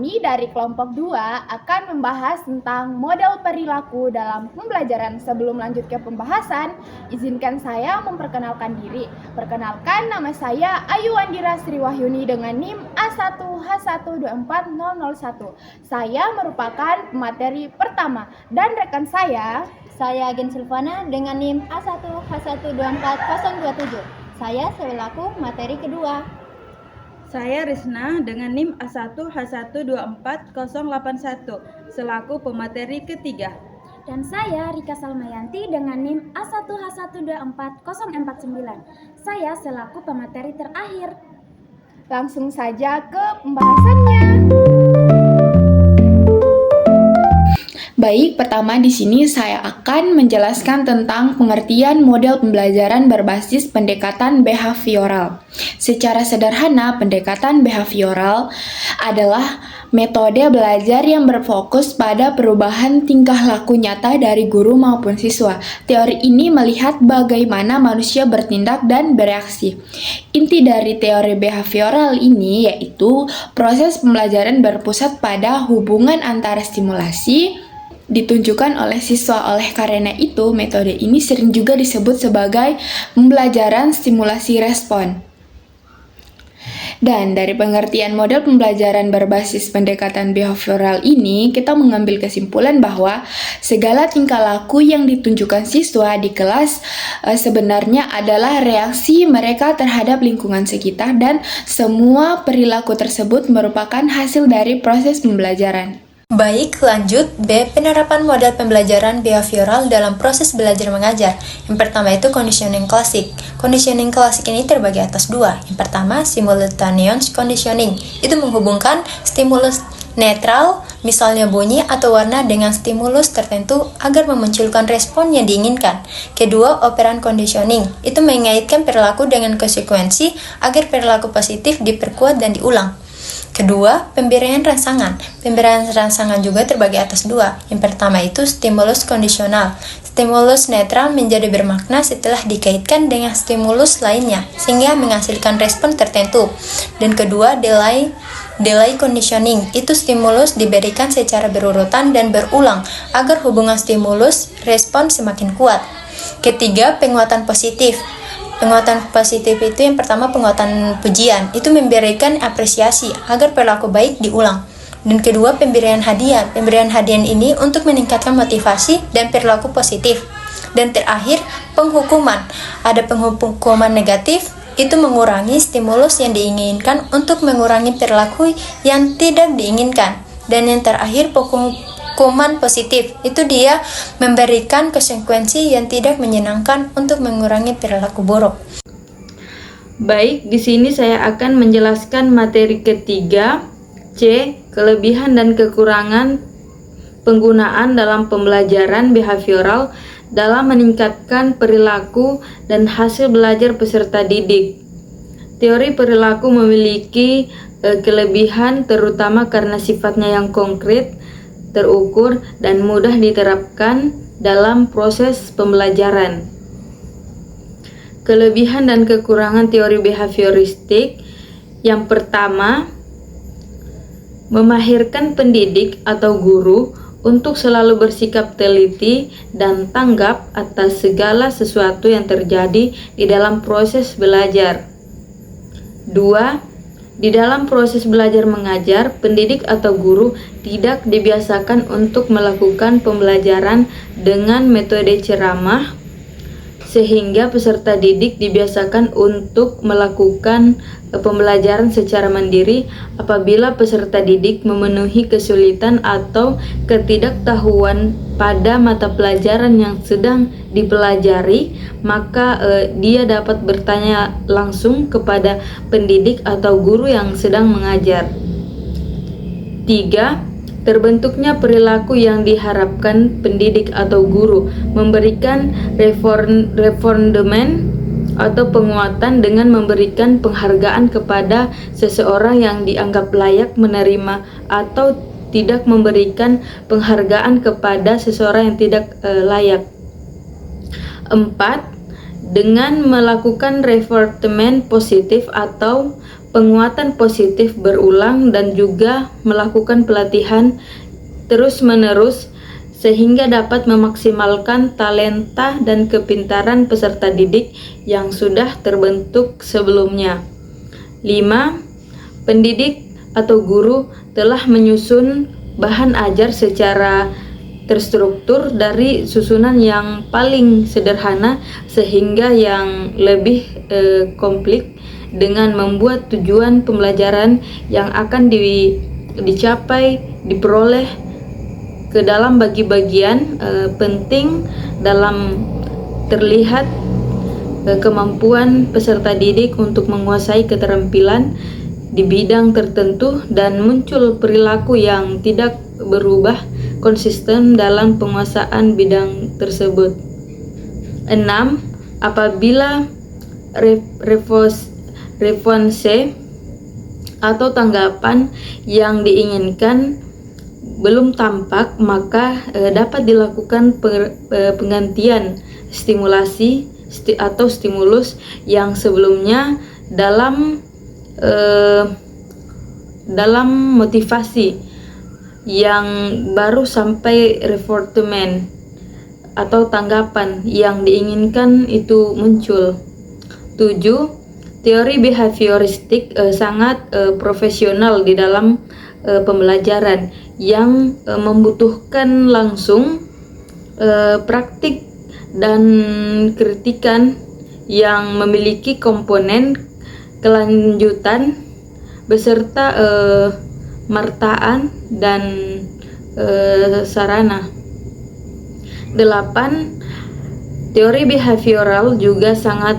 Kami dari kelompok 2 akan membahas tentang model perilaku dalam pembelajaran. Sebelum lanjut ke pembahasan, izinkan saya memperkenalkan diri. Perkenalkan, nama saya Ayu Andira Sriwahyuni dengan NIM A1H124001. Saya merupakan pemateri pertama dan rekan saya Agen Silvana dengan NIM A1H124027. Saya selaku materi kedua. Saya Risna dengan NIM A1H124081 selaku pemateri ketiga. Dan saya Rika Salmayanti dengan NIM A1H124049. Saya selaku pemateri terakhir. Langsung saja ke pembahasannya. Baik, pertama di sini saya akan menjelaskan tentang pengertian model pembelajaran berbasis pendekatan behavioral. Secara sederhana, pendekatan behavioral adalah metode belajar yang berfokus pada perubahan tingkah laku nyata dari guru maupun siswa. Teori ini melihat bagaimana manusia bertindak dan bereaksi. Inti dari teori behavioral ini yaitu proses pembelajaran berpusat pada hubungan antara stimulasi ditunjukkan oleh siswa. Oleh karena itu, metode ini sering juga disebut sebagai pembelajaran stimulasi respon. Dan dari pengertian model pembelajaran berbasis pendekatan behavioral ini, kita mengambil kesimpulan bahwa segala tingkah laku yang ditunjukkan siswa di kelas sebenarnya adalah reaksi mereka terhadap lingkungan sekitar, dan semua perilaku tersebut merupakan hasil dari proses pembelajaran. Baik, lanjut. B. Penerapan model pembelajaran behavioral dalam proses belajar mengajar. Yang pertama itu conditioning klasik. Conditioning klasik ini terbagi atas dua. Yang pertama, simultaneous conditioning. Itu menghubungkan stimulus netral, misalnya bunyi atau warna, dengan stimulus tertentu agar memunculkan respon yang diinginkan. Kedua, operant conditioning. Itu mengaitkan perilaku dengan konsekuensi agar perilaku positif diperkuat dan diulang. Kedua, pemberian rangsangan. Pemberian rangsangan juga terbagi atas dua. Yang pertama itu stimulus kondisional. Stimulus netral menjadi bermakna setelah dikaitkan dengan stimulus lainnya, sehingga menghasilkan respon tertentu. Dan kedua, delay conditioning. Itu stimulus diberikan secara berurutan dan berulang, agar hubungan stimulus respon semakin kuat. Ketiga, penguatan positif. Penguatan positif itu yang pertama penguatan pujian, itu memberikan apresiasi agar perilaku baik diulang. Dan kedua, pemberian hadiah. Pemberian hadiah ini untuk meningkatkan motivasi dan perilaku positif. Dan terakhir, penghukuman. Ada penghukuman negatif, itu mengurangi stimulus yang diinginkan untuk mengurangi perilaku yang tidak diinginkan. Dan yang terakhir, hukuman positif, itu dia memberikan konsekuensi yang tidak menyenangkan untuk mengurangi perilaku buruk. Baik, di sini saya akan menjelaskan materi ketiga, C. Kelebihan dan kekurangan penggunaan dalam pembelajaran behavioral dalam meningkatkan perilaku dan hasil belajar peserta didik. Teori perilaku memiliki kelebihan terutama karena sifatnya yang konkret, terukur, dan mudah diterapkan dalam proses pembelajaran. Kelebihan dan kekurangan teori behavioristik. Yang pertama, memahirkan pendidik atau guru untuk selalu bersikap teliti dan tanggap atas segala sesuatu yang terjadi di dalam proses belajar. 2. Di dalam proses belajar mengajar, pendidik atau guru tidak dibiasakan untuk melakukan pembelajaran dengan metode ceramah, sehingga peserta didik dibiasakan untuk melakukan pembelajaran secara mandiri. Apabila peserta didik memenuhi kesulitan atau ketidaktahuan pada mata pelajaran yang sedang dipelajari, maka dia dapat bertanya langsung kepada pendidik atau guru yang sedang mengajar. 3. Terbentuknya perilaku yang diharapkan pendidik atau guru, memberikan reinforcement atau penguatan dengan memberikan penghargaan kepada seseorang yang dianggap layak menerima, atau tidak memberikan penghargaan kepada seseorang yang tidak layak. 4. Dengan melakukan reinforcement positif atau penguatan positif berulang dan juga melakukan pelatihan terus-menerus sehingga dapat memaksimalkan talenta dan kepintaran peserta didik yang sudah terbentuk sebelumnya. 5. Pendidik atau guru telah menyusun bahan ajar secara terstruktur dari susunan yang paling sederhana sehingga yang lebih komplit dengan membuat tujuan pembelajaran yang akan diperoleh ke dalam bagi-bagian penting dalam terlihat kemampuan peserta didik untuk menguasai keterampilan di bidang tertentu dan muncul perilaku yang tidak berubah konsisten dalam penguasaan bidang tersebut. 6. Apabila respons atau tanggapan yang diinginkan belum tampak, maka dapat dilakukan penggantian stimulasi atau stimulus yang sebelumnya dalam motivasi yang baru sampai reinforcement atau tanggapan yang diinginkan itu muncul. 7. Teori behavioristik sangat profesional di dalam pembelajaran yang membutuhkan langsung praktik dan kritikan yang memiliki komponen kelanjutan beserta martaan dan sarana. 8. Teori behavioral juga sangat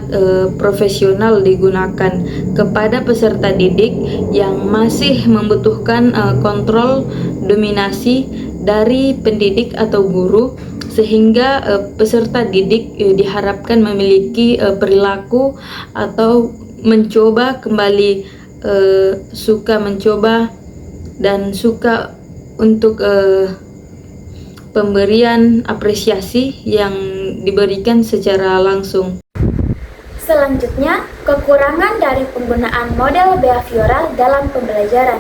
profesional digunakan kepada peserta didik yang masih membutuhkan kontrol dominasi dari pendidik atau guru, sehingga peserta didik diharapkan memiliki perilaku atau mencoba kembali, suka mencoba dan suka untuk pemberian apresiasi yang diberikan secara langsung. Selanjutnya, kekurangan dari penggunaan model behavioral dalam pembelajaran.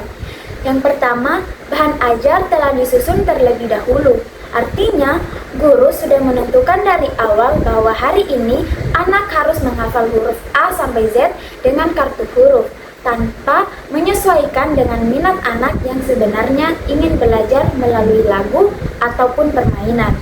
Yang pertama, bahan ajar telah disusun terlebih dahulu. Artinya, guru sudah menentukan dari awal bahwa hari ini anak harus menghafal huruf A sampai Z dengan kartu huruf, tanpa menyesuaikan dengan minat anak yang sebenarnya ingin belajar melalui lagu ataupun permainan.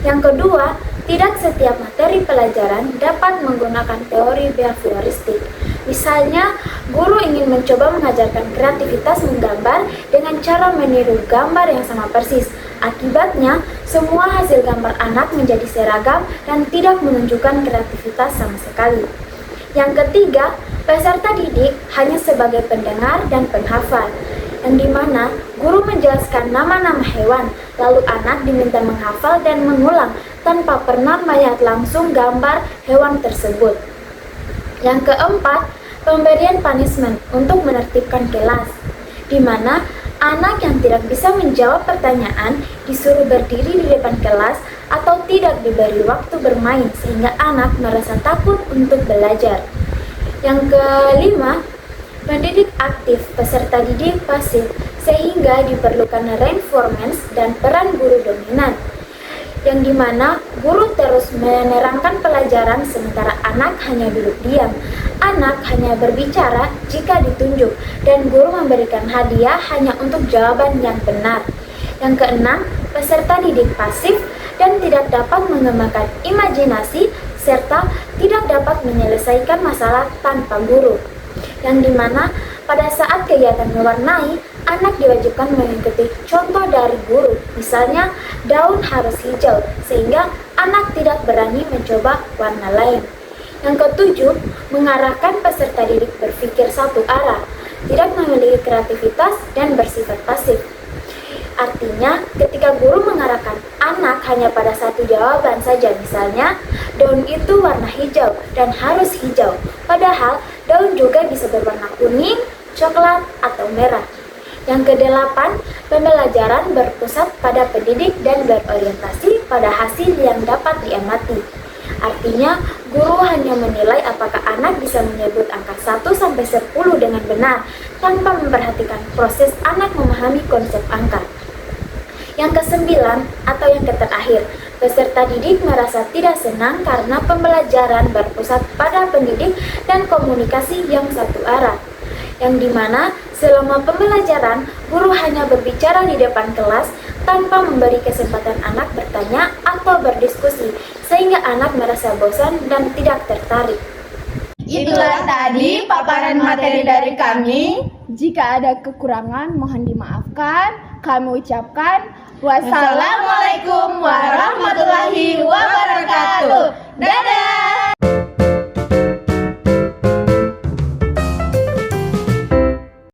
Yang kedua, tidak setiap materi pelajaran dapat menggunakan teori behavioristik. Misalnya, guru ingin mencoba mengajarkan kreativitas menggambar dengan cara meniru gambar yang sama persis. Akibatnya, semua hasil gambar anak menjadi seragam dan tidak menunjukkan kreativitas sama sekali. Yang ketiga, peserta didik hanya sebagai pendengar dan penghafal, yang dimana guru menjelaskan nama-nama hewan, lalu anak diminta menghafal dan mengulang tanpa pernah melihat langsung gambar hewan tersebut. Yang keempat, pemberian punishment untuk menertibkan kelas, di mana anak yang tidak bisa menjawab pertanyaan disuruh berdiri di depan kelas atau tidak diberi waktu bermain sehingga anak merasa takut untuk belajar. Yang kelima, pendidik aktif, peserta didik pasif, sehingga diperlukan reinforcement dan peran guru dominan, yang dimana guru terus menerangkan pelajaran sementara anak hanya duduk diam. Anak hanya berbicara jika ditunjuk, dan guru memberikan hadiah hanya untuk jawaban yang benar. Yang keenam, peserta didik pasif dan tidak dapat mengembangkan imajinasi serta tidak dapat menyelesaikan masalah tanpa guru, yang dimana pada saat kegiatan mewarnai, anak diwajibkan mengikuti contoh dari guru. Misalnya, daun harus hijau, sehingga anak tidak berani mencoba warna lain. Yang ketujuh, mengarahkan peserta didik berpikir satu arah, tidak memiliki kreativitas dan bersifat pasif. Artinya, ketika guru mengarahkan anak hanya pada satu jawaban saja, misalnya, daun itu warna hijau dan harus hijau, padahal daun juga bisa berwarna kuning, coklat, atau merah. Yang kedelapan, pembelajaran berpusat pada pendidik dan berorientasi pada hasil yang dapat diamati. Artinya, guru hanya menilai apakah anak bisa menyebut angka 1-10 dengan benar tanpa memperhatikan proses anak memahami konsep angka. Yang kesembilan atau yang terakhir, peserta didik merasa tidak senang karena pembelajaran berpusat pada pendidik dan komunikasi yang satu arah. Yang dimana selama pembelajaran, guru hanya berbicara di depan kelas tanpa memberi kesempatan anak bertanya atau berdiskusi, sehingga anak merasa bosan dan tidak tertarik. Itulah tadi paparan materi dari kami. Jika ada kekurangan, mohon dimaafkan. Kami ucapkan Wassalamualaikum warahmatullahi wabarakatuh. Dadah!